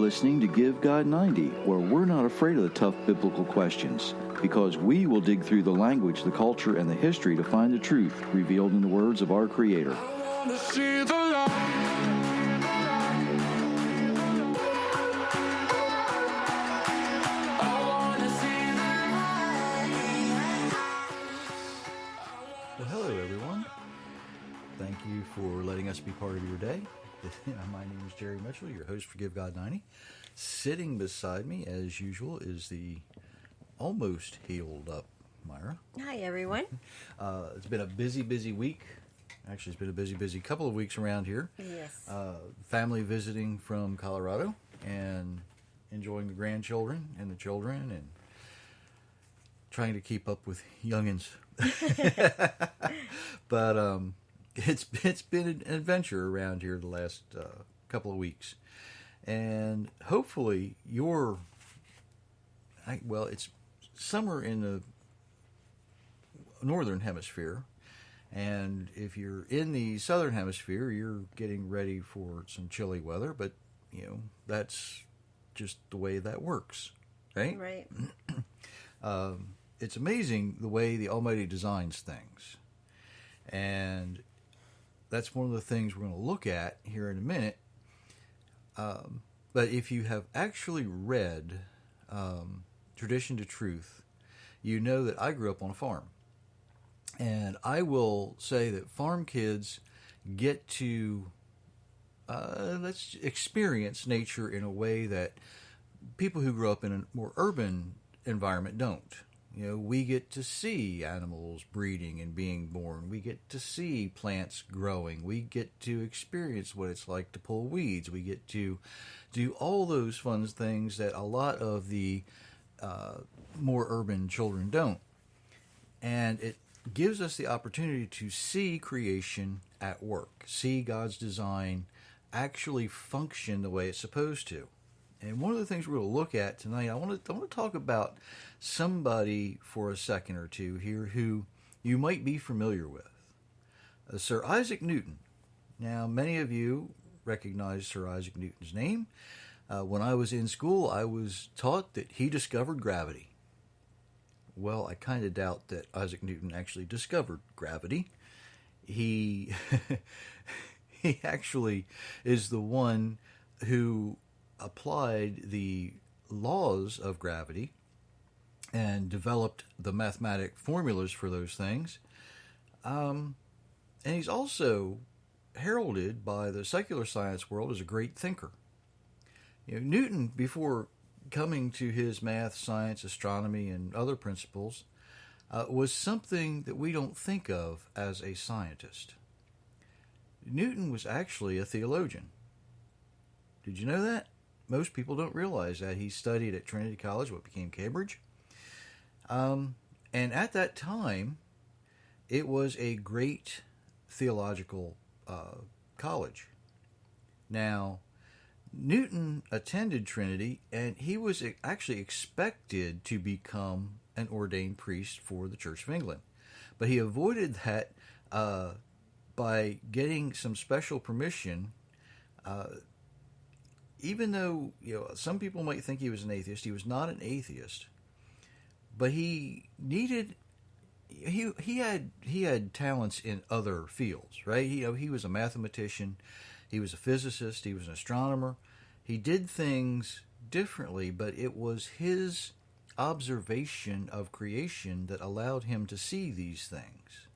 listening to Give God 90, where we're not afraid of the tough biblical questions, because we will dig through the language, the culture, and the history to find the truth revealed in the words of our Creator. I wanna see the light. Well, hello, everyone. Thank you for letting us be part of your day. My name is Jerry Mitchell, your host for Give God 90. Sitting beside me, as usual, is the almost healed up Myra. Hi, everyone. It's been a busy week. Actually, it's been a busy couple of weeks around here. Yes. Family visiting from Colorado and enjoying the grandchildren and the children and trying to keep up with youngins. But it's been an adventure around here the last couple of weeks, and hopefully it's summer in the northern hemisphere, and if you're in the southern hemisphere, you're getting ready for some chilly weather. But that's just the way that works, right? Right. It's amazing the way the Almighty designs things. And that's one of the things we're going to look at here in a minute. But if you have actually read Tradition to Truth, you know that I grew up on a farm. And I will say that farm kids get to let's experience nature in a way that people who grow up in a more urban environment don't. We get to see animals breeding and being born. We get to see plants growing. We get to experience what it's like to pull weeds. We get to do all those fun things that a lot of the more urban children don't. And it gives us the opportunity to see creation at work, see God's design actually function the way it's supposed to. And one of the things we're going to look at tonight, I want to talk about somebody for a second or two here who you might be familiar with. Sir Isaac Newton. Now, many of you recognize Sir Isaac Newton's name. When I was in school, I was taught that he discovered gravity. Well, I kind of doubt that Isaac Newton actually discovered gravity. He actually is the one who applied the laws of gravity and developed the mathematic formulas for those things. And he's also heralded by the secular science world as a great thinker. Newton, before coming to his math, science, astronomy, and other principles, was something that we don't think of as a scientist. Newton was actually a theologian. Did you know that? Most people don't realize that. He studied at Trinity College, what became Cambridge. And at that time, it was a great theological college. Now, Newton attended Trinity, and he was actually expected to become an ordained priest for the Church of England. But he avoided that by getting some special permission. Even though some people might think he was an atheist, he was not an atheist. But he had talents in other fields, right? He was a mathematician, he was a physicist, he was an astronomer. He did things differently, but it was his observation of creation that allowed him to see these things.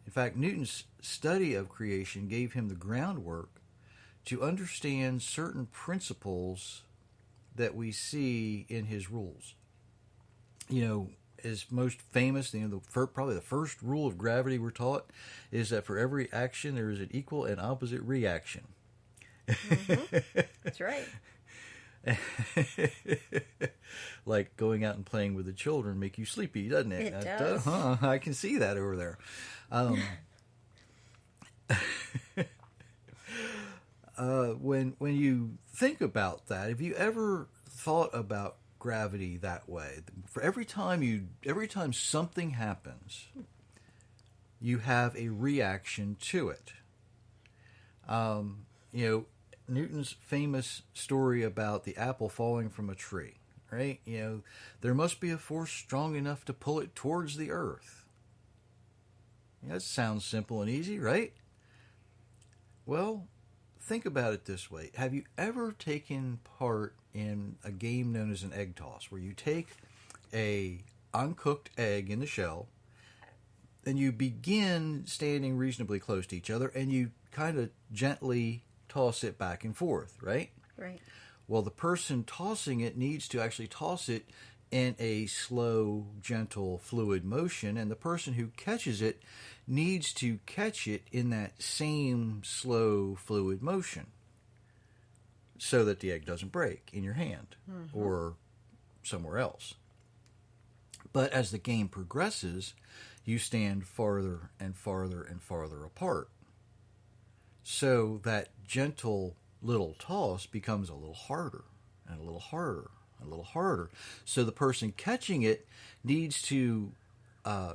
In fact, Newton's study of creation gave him the groundwork to understand certain principles that we see in his rules. As most famous, probably the first rule of gravity we're taught is that for every action there is an equal and opposite reaction. Mm-hmm. That's right. Like going out and playing with the children make you sleepy, doesn't it? It does. I can see that over there. When you think about that, have you ever thought about gravity that way? For every time something happens, you have a reaction to it. Newton's famous story about the apple falling from a tree, right? There must be a force strong enough to pull it towards the earth. That sounds simple and easy, right? Well, think about it this way. Have you ever taken part in a game known as an egg toss, where you take a uncooked egg in the shell and you begin standing reasonably close to each other and you kind of gently toss it back and forth, right? Right. Well, the person tossing it needs to actually toss it in a slow, gentle, fluid motion, and the person who catches it needs to catch it in that same slow, fluid motion so that the egg doesn't break in your hand or somewhere else. But as the game progresses, you stand farther and farther and farther apart. So that gentle little toss becomes a little harder and a little harder and a little harder. So the person catching it needs to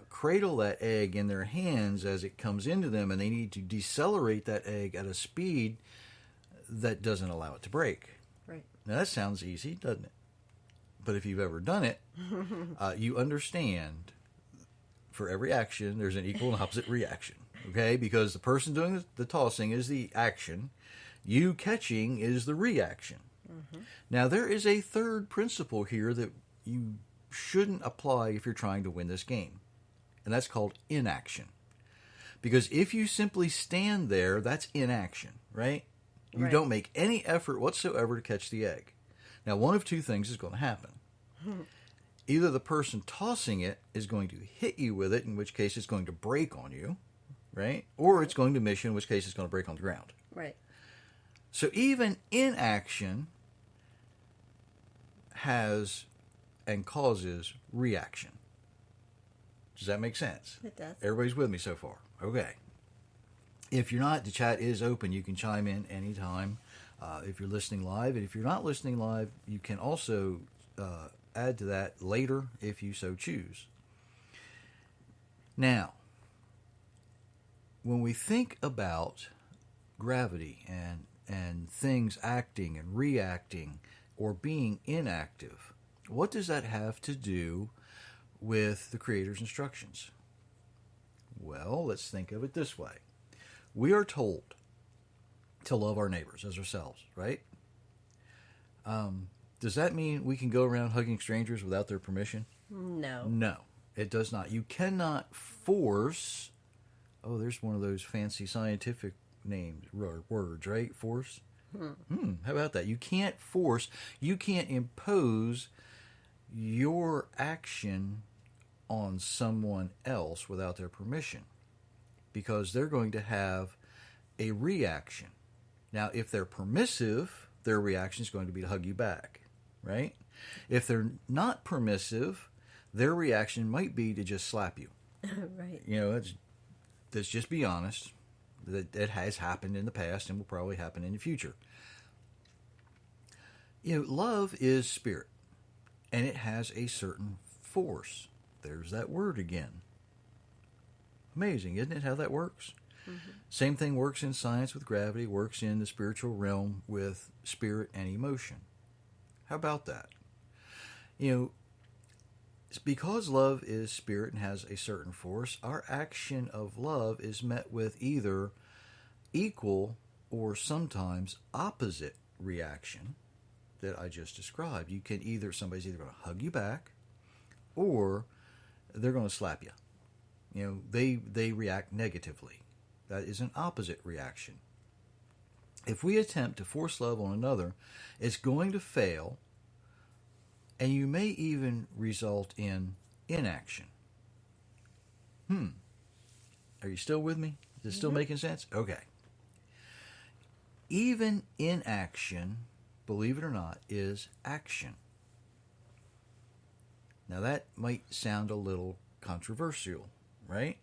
cradle that egg in their hands as it comes into them, and they need to decelerate that egg at a speed that doesn't allow it to break. Right. Now that sounds easy, doesn't it? But if you've ever done it, you understand for every action there's an equal and opposite reaction. Okay? Because the person doing the tossing is the action. You catching is the reaction. Mm-hmm. Now, there is a third principle here that you shouldn't apply if you're trying to win this game, and that's called inaction. Because if you simply stand there, that's inaction, right? You don't make any effort whatsoever to catch the egg. Now, one of two things is going to happen. Either the person tossing it is going to hit you with it, in which case it's going to break on you, right? Or it's going to miss you, in which case it's going to break on the ground. Right. So even inaction has and causes reaction. Does that make sense? It does. Everybody's with me so far? Okay. If you're not, the chat is open. You can chime in anytime if you're listening live. And if you're not listening live, you can also add to that later if you so choose. Now, when we think about gravity and things acting and reacting or being inactive, what does that have to do with the Creator's instructions? Well, let's think of it this way. We are told to love our neighbors as ourselves, right? Does that mean we can go around hugging strangers without their permission? No. No, it does not. You cannot force... Oh, there's one of those fancy scientific names, words, right? Force? How about that? You can't force, you can't impose your action on someone else without their permission, because they're going to have a reaction. Now, if they're permissive, their reaction is going to be to hug you back, right? If they're not permissive, their reaction might be to just slap you. Right. Let's just be honest. That has happened in the past and will probably happen in the future. Love is spirit, and it has a certain force. There's that word again. Amazing, isn't it, how that works? Mm-hmm. Same thing works in science with gravity, works in the spiritual realm with spirit and emotion. How about that? It's because love is spirit and has a certain force, our action of love is met with either equal or sometimes opposite reaction that I just described. Somebody's either going to hug you back or they're going to slap you. They react negatively. That is an opposite reaction. If we attempt to force love on another, it's going to fail, and you may even result in inaction. Are you still with me? Is it still making sense? Okay. Even inaction, believe it or not, is action. Now that might sound a little controversial, right?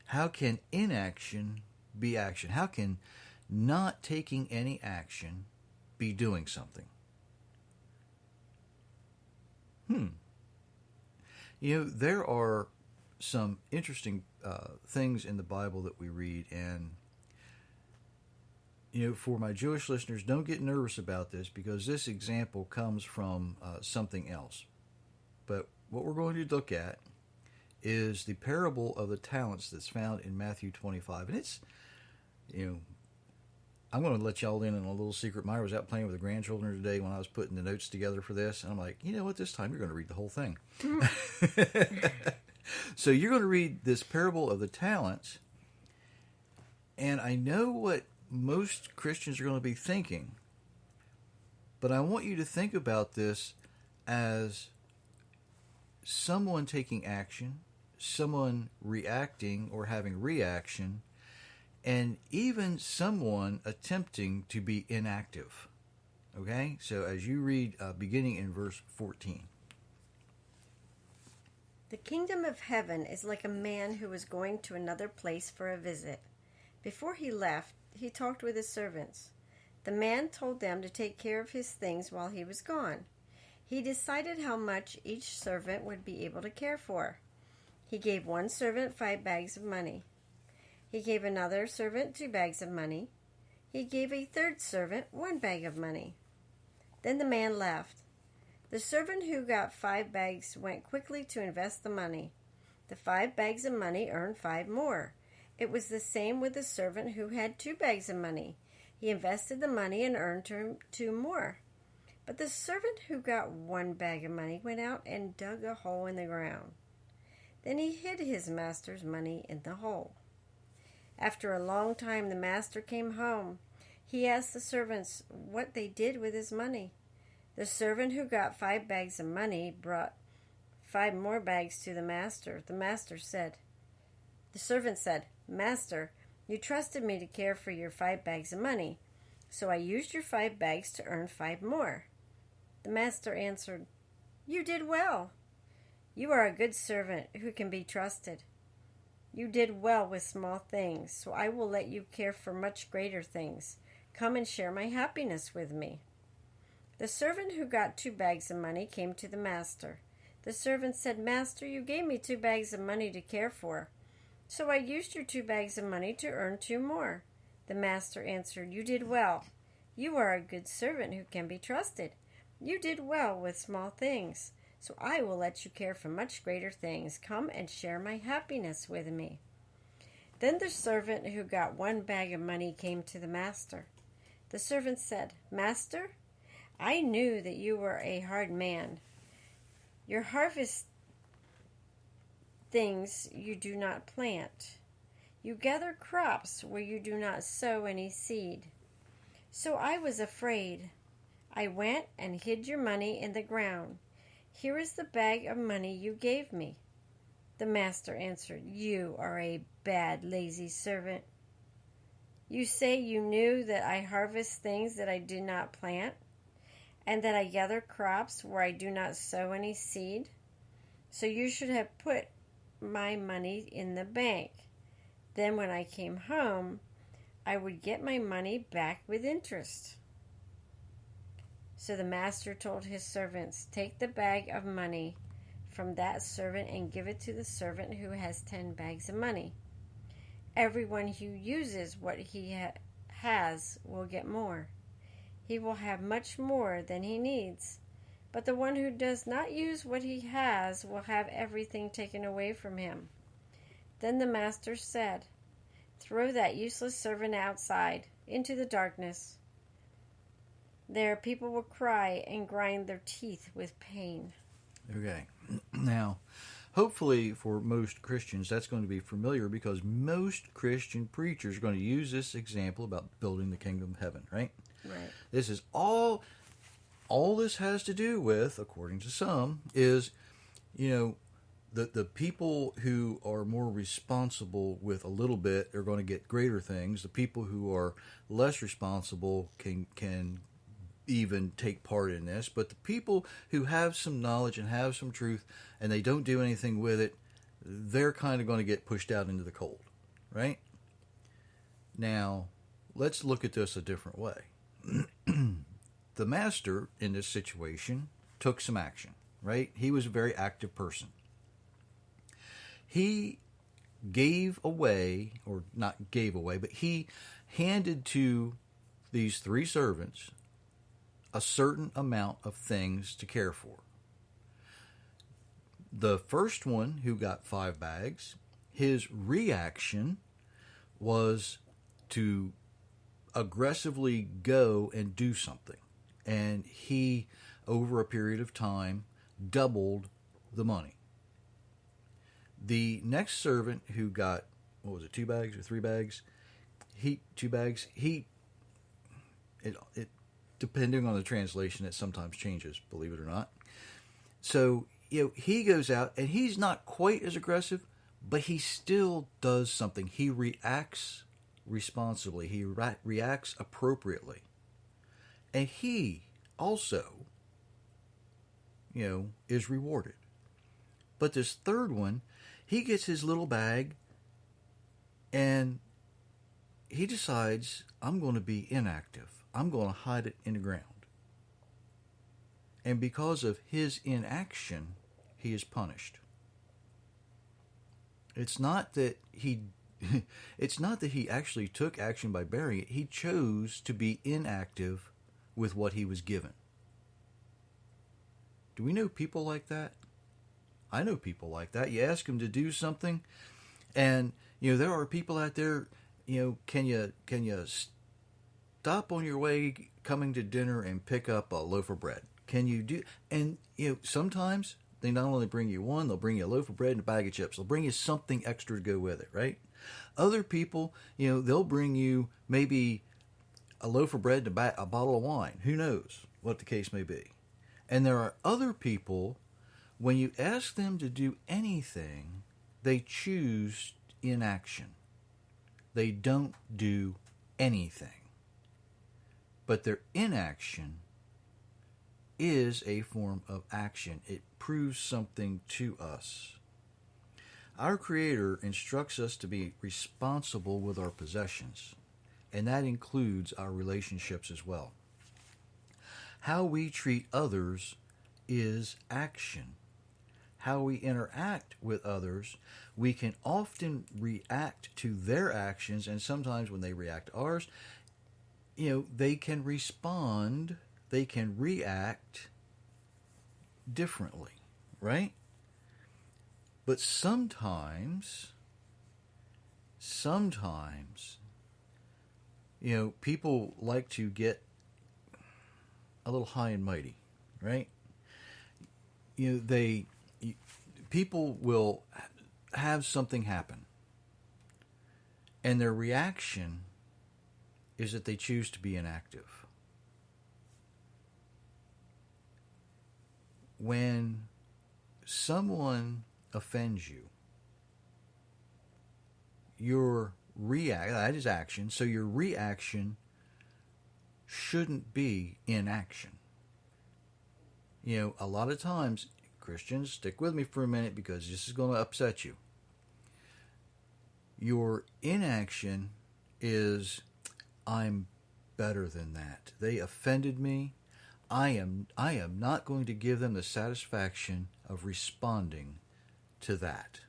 How can inaction be action? How can not taking any action be doing something? There are some interesting things in the Bible that we read, and for my Jewish listeners, don't get nervous about this because this example comes from something else. But what we're going to look at is the parable of the talents that's found in Matthew 25. And it's, I'm going to let y'all in on a little secret. Myra was out playing with the grandchildren today when I was putting the notes together for this. And I'm like, you know what, this time you're going to read the whole thing. So you're going to read this parable of the talents. And I know what most Christians are going to be thinking. But I want you to think about this as someone taking action, someone reacting or having reaction, and even someone attempting to be inactive. Okay? So as you read, beginning in verse 14. The kingdom of heaven is like a man who was going to another place for a visit. Before he left, he talked with his servants. The man told them to take care of his things while he was gone. He decided how much each servant would be able to care for. He gave one servant 5 bags of money. He gave another servant 2 bags of money. He gave a third servant 1 bag of money. Then the man left. The servant who got 5 bags went quickly to invest the money. The 5 bags of money earned 5 more. It was the same with the servant who had 2 bags of money. He invested the money and earned 2 more. But the servant who got 1 bag of money went out and dug a hole in the ground. Then he hid his master's money in the hole. After a long time, the master came home. He asked the servants what they did with his money. The servant who got 5 bags of money brought 5 more bags to the master. The servant said, "Master, you trusted me to care for your 5 bags of money, so I used your 5 bags to earn 5 more." The master answered, "You did well. You are a good servant who can be trusted. You did well with small things, so I will let you care for much greater things. Come and share my happiness with me." The servant who got 2 bags of money came to the master. The servant said, "Master, you gave me 2 bags of money to care for, so I used your 2 bags of money to earn 2 more." The master answered, "You did well. You are a good servant who can be trusted. You did well with small things, so I will let you care for much greater things. Come and share my happiness with me." Then the servant who got 1 bag of money came to the master. The servant said, "Master, I knew that you were a hard man. You harvest things you do not plant. You gather crops where you do not sow any seed. So I was afraid. I went and hid your money in the ground. Here is the bag of money you gave me." The master answered, "You are a bad, lazy servant. You say you knew that I harvest things that I did not plant, and that I gather crops where I do not sow any seed. So you should have put my money in the bank. Then when I came home, I would get my money back with interest." So the master told his servants, "Take the bag of money from that servant and give it to the servant who has 10 bags of money. Everyone who uses what he has will get more. He will have much more than he needs. But the one who does not use what he has will have everything taken away from him." Then the master said, "Throw that useless servant outside, into the darkness. There people will cry and grind their teeth with pain." Okay. Now, hopefully for most Christians, that's going to be familiar because most Christian preachers are going to use this example about building the kingdom of heaven, right? Right. This is all this has to do with, according to some, is, the people who are more responsible with a little bit are going to get greater things. The people who are less responsible can even take part in this. But the people who have some knowledge and have some truth and they don't do anything with it, they're kind of going to get pushed out into the cold, right? Now, let's look at this a different way. The master in this situation took some action, right? He was a very active person. He gave away, or not gave away, but he handed to these 3 servants a certain amount of things to care for. The first one, who got 5 bags, his reaction was to aggressively go and do something. And he, over a period of time, doubled the money. The next servant, who got, 2 bags or 3 bags? 2 bags. It depending on the translation, it sometimes changes, believe it or not. So, he goes out, and he's not quite as aggressive, but he still does something. He reacts responsibly. He reacts appropriately. And he also, is rewarded. But this third one, he gets his little bag, and he decides, I'm going to be inactive. I'm going to hide it in the ground. And because of his inaction, he is punished. It's not that he actually took action by burying it. He chose to be inactive with what he was given. Do we know people like that? I know people like that. You ask them to do something, and there are people out there. Can you stop on your way coming to dinner and pick up a loaf of bread? Can you do? And sometimes they not only bring you one, they'll bring you a loaf of bread and a bag of chips. They'll bring you something extra to go with it, right? Other people, they'll bring you maybe a loaf of bread and a bottle of wine. Who knows what the case may be? And there are other people, when you ask them to do anything, they choose inaction. They don't do anything. But their inaction is a form of action. It proves something to us. Our Creator instructs us to be responsible with our possessions, and that includes our relationships as well. How we treat others is action. How we interact with others, we can often react to their actions, and sometimes when they react to ours, they can respond, they can react differently, right? But sometimes, people like to get a little high and mighty, right? People will have something happen, and their reaction is that they choose to be inactive. When someone offends you, that is action, so your reaction shouldn't be inaction. A lot of times, Christians, stick with me for a minute because this is going to upset you. Your inaction is, I'm better than that. They offended me. I am not going to give them the satisfaction of responding to that.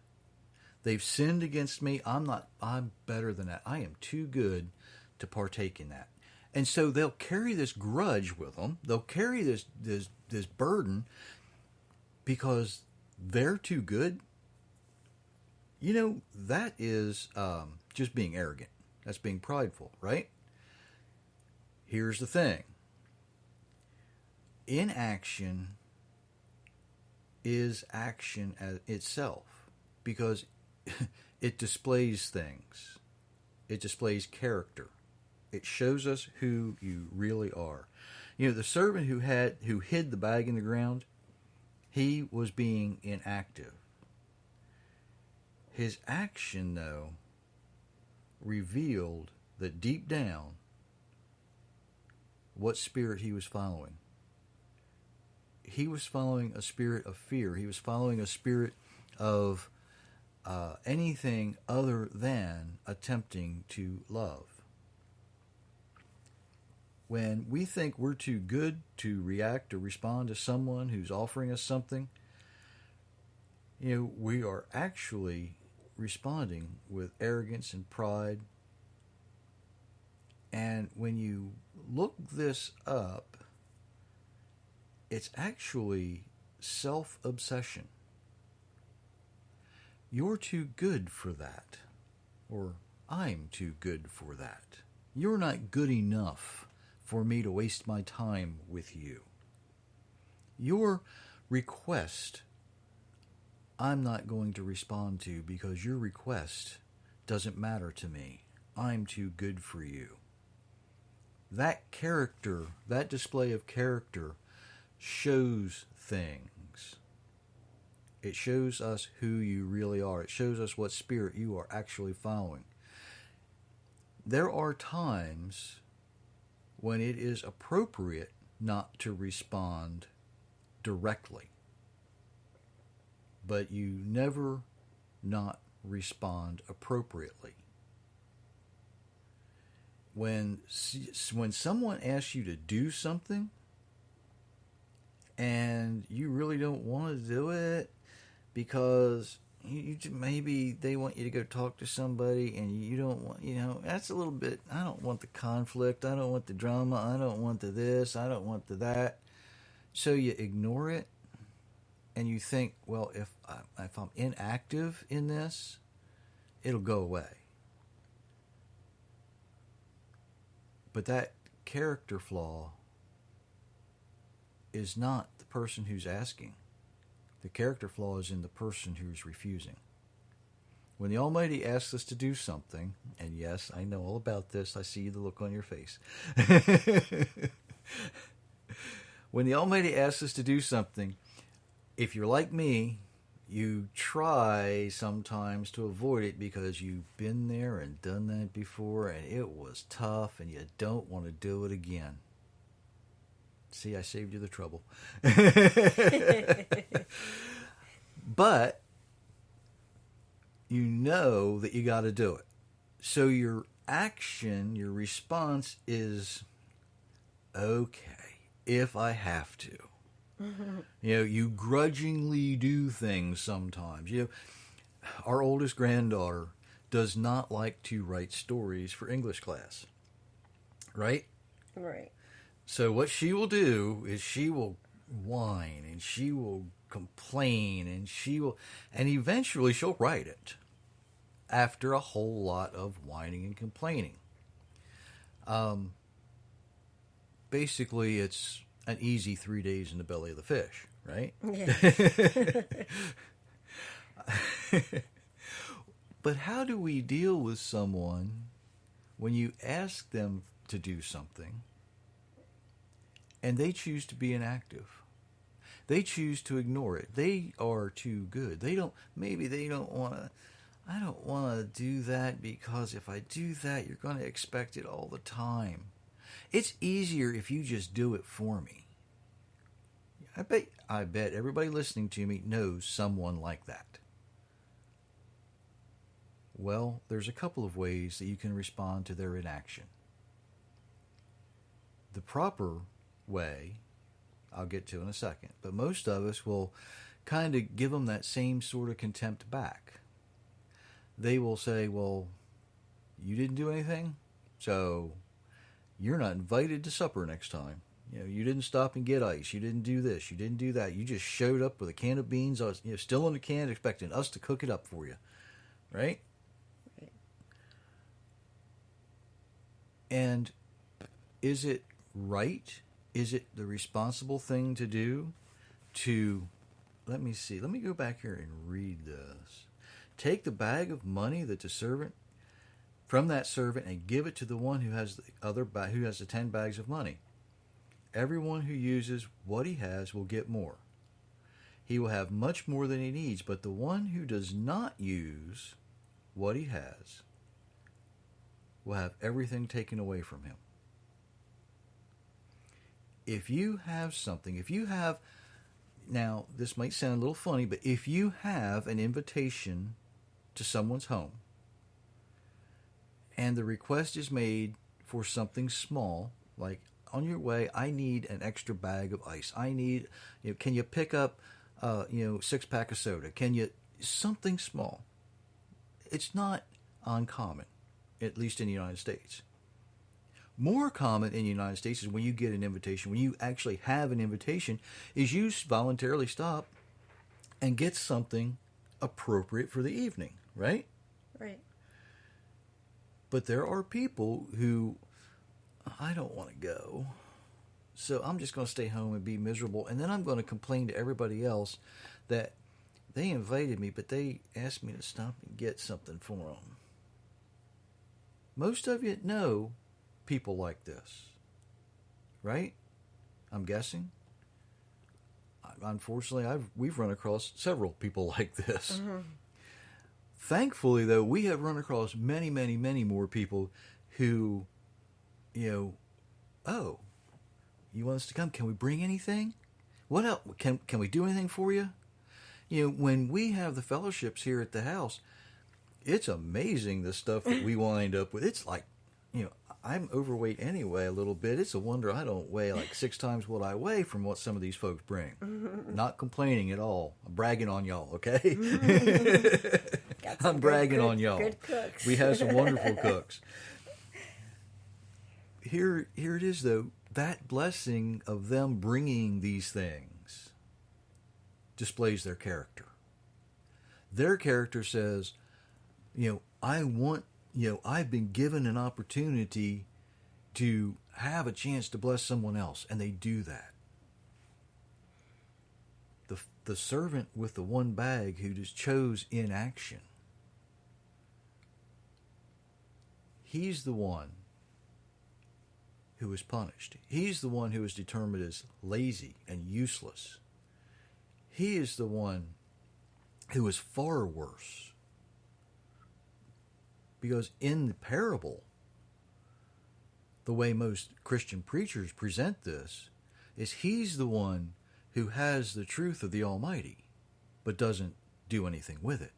They've sinned against me. I'm better than that. I am too good to partake in that. And so they'll carry this grudge with them. They'll carry this burden because they're too good. That is just being arrogant. That's being prideful, right? Here's the thing. Inaction is action itself because it displays things. It displays character. It shows us who you really are. The servant who hid the bag in the ground, he was being inactive. His action, though, revealed that deep down what spirit he was following. He was following a spirit of fear. He was following a spirit of anything other than attempting to love. When we think we're too good to react or respond to someone who's offering us something, we are actually responding with arrogance and pride. And when you look this up, it's actually self-obsession. You're too good for that. Or I'm too good for that. You're not good enough for me to waste my time with you. Your request, I'm not going to respond to because your request doesn't matter to me. I'm too good for you. That character, that display of character shows things. It shows us who you really are. It shows us what spirit you are actually following. There are times when it is appropriate not to respond directly, but you never not respond appropriately. When someone asks you to do something and you really don't want to do it because maybe they want you to go talk to somebody and you don't want, that's a little bit, I don't want the conflict, I don't want the drama, I don't want the this, I don't want the that. So you ignore it and you think, well, if I'm inactive in this, it'll go away. But that character flaw is not the person who's asking. The character flaw is in the person who's refusing. When the Almighty asks us to do something, and yes, I know all about this, I see the look on your face. When the Almighty asks us to do something, if you're like me, you try sometimes to avoid it because you've been there and done that before and it was tough and you don't want to do it again. See, I saved you the trouble. But you know that you got to do it. So your action, your response is, okay, if I have to. Mm-hmm. You grudgingly do things sometimes. Our oldest granddaughter does not like to write stories for English class. Right? Right. So what she will do is she will whine and she will complain and eventually she'll write it after a whole lot of whining and complaining. Basically, it's an easy 3 days in the belly of the fish, right? Yeah. But how do we deal with someone when you ask them to do something and they choose to be inactive? They choose to ignore it. They are too good. I don't want to do that because if I do that, you're going to expect it all the time. It's easier if you just do it for me. I bet everybody listening to me knows someone like that. Well, there's a couple of ways that you can respond to their inaction. The proper way, I'll get to in a second, but most of us will kind of give them that same sort of contempt back. They will say, well, you didn't do anything, so you're not invited to supper next time. You didn't stop and get ice. You didn't do this. You didn't do that. You just showed up with a can of beans, still in the can, expecting us to cook it up for you. Right? Right. And is it right? Is it the responsible thing to do let me see. Let me go back here and read this. Take the bag of money that the servant from that servant and give it to the one who has the 10 bags of money. Everyone who uses what he has will get more. He will have much more than he needs, but the one who does not use what he has will have everything taken away from him. If you have something, now this might sound a little funny, but if you have an invitation to someone's home and the request is made for something small, like on your way, I need an extra bag of ice. I need, can you pick up, 6-pack of soda? Something small. It's not uncommon, at least in the United States. More common in the United States is when you get an invitation, when you actually have an invitation, is you voluntarily stop and get something appropriate for the evening, right? Right. But there are people who, I don't want to go, so I'm just going to stay home and be miserable, and then I'm going to complain to everybody else that they invited me, but they asked me to stop and get something for them. Most of you know people like this, right? I'm guessing. Unfortunately, we've run across several people like this. Mm-hmm. Thankfully, though, we have run across many, many, many more people who, oh, you want us to come? Can we bring anything? What else? Can we do anything for you? When we have the fellowships here at the house, it's amazing the stuff that we wind up with. It's like, I'm overweight anyway a little bit. It's a wonder I don't weigh like 6 times what I weigh from what some of these folks bring. Not complaining at all. I'm bragging on y'all, okay? I'm bragging on y'all. Good cooks. We have some wonderful cooks. Here it is, though. That blessing of them bringing these things displays their character. Their character says, I've been given an opportunity to have a chance to bless someone else, and they do that. The servant with the one bag who just chose inaction, he's the one who is punished. He's the one who is determined as lazy and useless. He is the one who is far worse. Because in the parable, the way most Christian preachers present this is he's the one who has the truth of the Almighty, but doesn't do anything with it.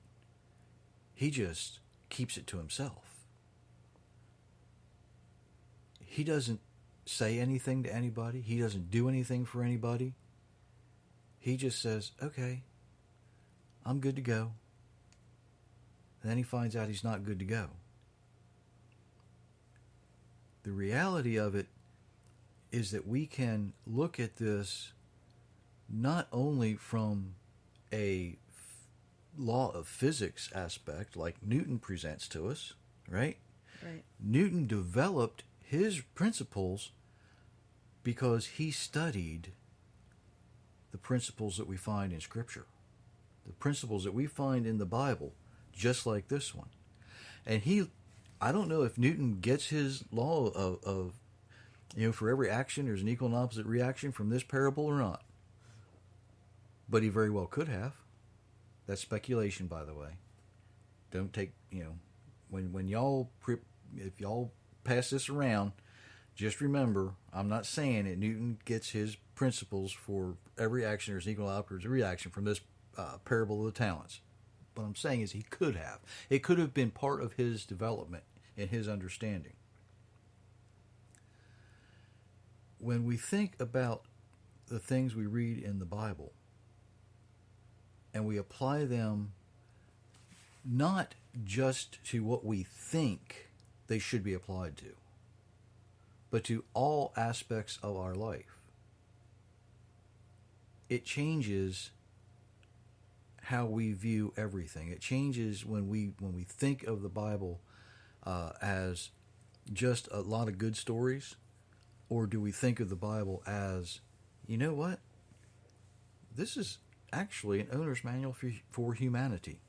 He just keeps it to himself. He doesn't say anything to anybody. He doesn't do anything for anybody. He just says, okay, I'm good to go. And then he finds out he's not good to go. The reality of it is that we can look at this not only from a law of physics aspect, like Newton presents to us, right? Right. Newton developed his principles because he studied the principles that we find in Scripture, the principles that we find in the Bible, just like this one. And I don't know if Newton gets his law of for every action there's an equal and opposite reaction from this parable or not. But he very well could have. That's speculation, by the way. Don't take, when y'all, if y'all pass this around, just remember, I'm not saying that Newton gets his principles for every action there's an equal and opposite reaction from this parable of the talents. What I'm saying is he could have. It could have been part of his development and his understanding. When we think about the things we read in the Bible and we apply them not just to what we think they should be applied to, but to all aspects of our life, it changes how we view everything. It changes when we think of the Bible as just a lot of good stories, or do we think of the Bible as, you know what? This is actually an owner's manual for humanity.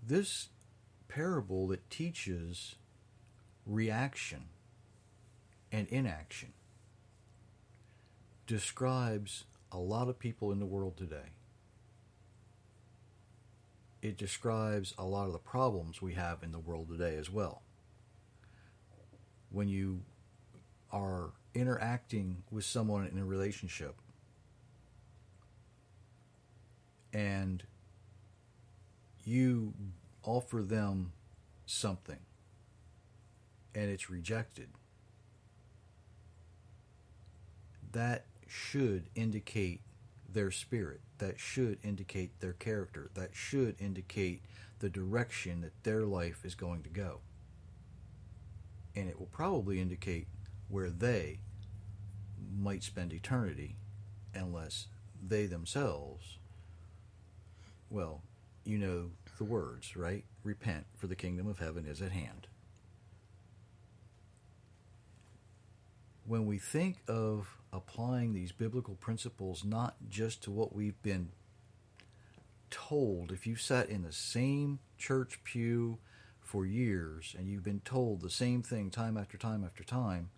This parable that teaches reaction and inaction describes a lot of people in the world today. It describes a lot of the problems we have in the world today as well. When you are interacting with someone in a relationship and you offer them something and it's rejected, that should indicate their spirit. That should indicate their character. That should indicate the direction that their life is going to go. and it will probably indicate where they might spend eternity unless they themselves, well, you know the words, right? Repent, for the kingdom of heaven is at hand. When we think of applying these biblical principles not just to what we've been told, if you've sat in the same church pew for years and you've been told the same thing time after time after time,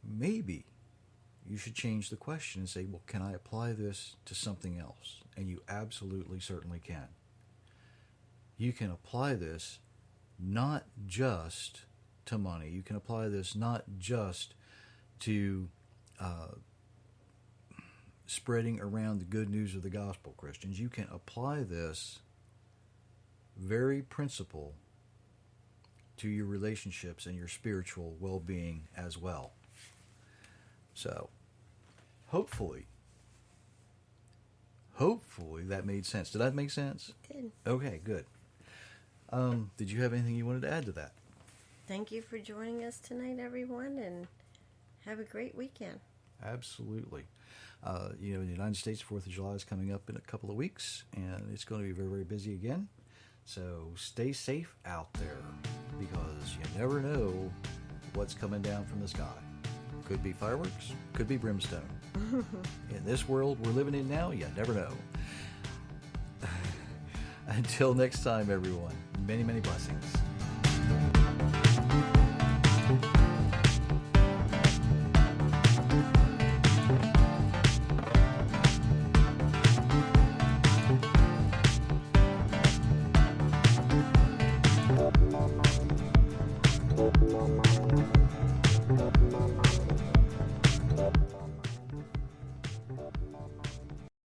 maybe you should change the question and say, well, can I apply this to something else? And you absolutely certainly can. You can apply this not just to money. You can apply this not just to spreading around the good news of the gospel, Christians. You can apply this very principle to your relationships and your spiritual well-being as well. So, hopefully that made sense. Did that make sense? It did. Okay, good. Did you have anything you wanted to add to that? Thank you for joining us tonight, everyone, and have a great weekend. Absolutely. You know, the United States 4th of July is coming up in a couple of weeks, and it's going to be very, very busy again. So stay safe out there, because you never know what's coming down from the sky. Could be fireworks, could be brimstone. In this world we're living in now, you never know. Until next time, everyone, many, many blessings. Thank you.